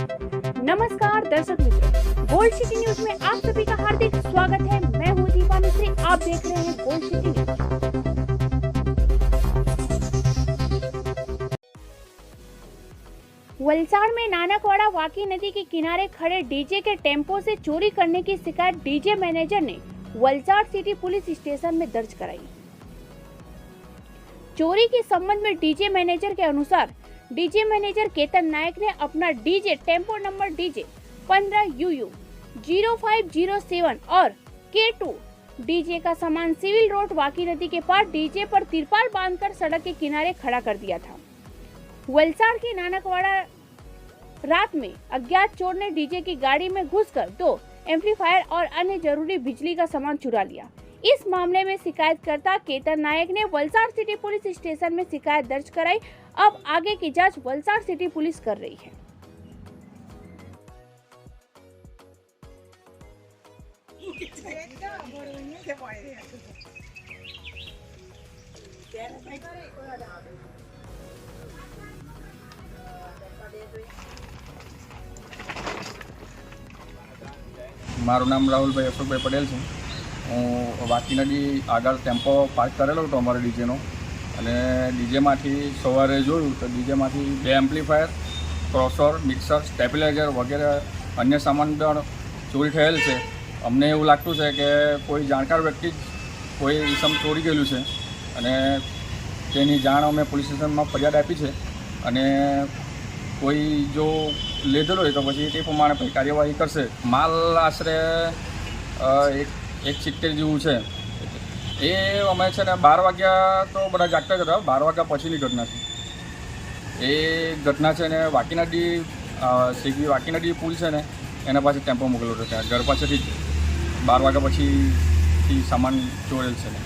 नमस्कार दर्शक मित्रों, गोल्ड सिटी न्यूज में आप सभी का हार्दिक स्वागत है। मैं हूँ दीपा मिस्त्री, आप देख रहे हैं गोल्ड सिटी न्यूज। वलसाड़ में नानकवाड़ा वाकी नदी के किनारे खड़े डीजे के टेम्पो से चोरी करने की शिकायत डीजे मैनेजर ने वलसाड़ सिटी पुलिस स्टेशन में दर्ज कराई। चोरी के संबंध में डीजे मैनेजर के अनुसार डीजे मैनेजर केतन नायक ने अपना DJ tempo number DJ 15UU 0507 और K2 डीजे का सामान सिविल रोड वाकी नदी के पास डीजे पर तिरपाल बांधकर सड़क के किनारे खड़ा कर दिया था। वलसाड़ के नानकवाड़ा रात में अज्ञात चोर ने डीजे की गाड़ी में घुसकर 2 एम्पलीफायर और अन्य जरूरी बिजली का सामान चुरा लिया। इस मामले में शिकायतकर्ता केतन नायक ने वलसाड़ सिटी पुलिस स्टेशन में शिकायत दर्ज कराई। अब आगे की जांच वलसाड़ सिटी पुलिस कर रही है। મારું નામ રાહુલભાઈ અશોકભાઈ પટેલ છે। હું વાકી નદી આગળ ટેમ્પો પાર્ક કરેલો હતો અમારા ડીજેનો, અને ડીજેમાંથી સવારે જોયું તો ડીજેમાંથી 2 એમ્પ્લીફાયર, ક્રોસર, મિક્સર, સ્ટેબિલાઇઝર વગેરે અન્ય સામાન પણ ચોરી થયેલ છે। અમને એવું લાગતું છે કે કોઈ જાણકાર વ્યક્તિ કોઈ ઇસમ ચોરી ગયેલું છે, અને તેની જાણ અમે પોલીસ સ્ટેશનમાં ફરિયાદ આપી છે, અને કોઈ જો લીધેલો હોય તો પછી તે પ્રમાણે પછી કાર્યવાહી કરશે। માલ આશરે 170 જેવું છે। એ અમે છે ને 12 વાગ્યા તો બધા જાગતા જ હતા, 12 વાગ્યા પછીની ઘટના છે એ ઘટના છે ને। વાકી નદી સીગવી વાકી નદી પુલ છે ને એના પાસે ટેમ્પો મોકલેલો હતો, ત્યાં ઘર પાસેથી 12 વાગ્યા પછીથી સામાન ચોરેલ છે ને।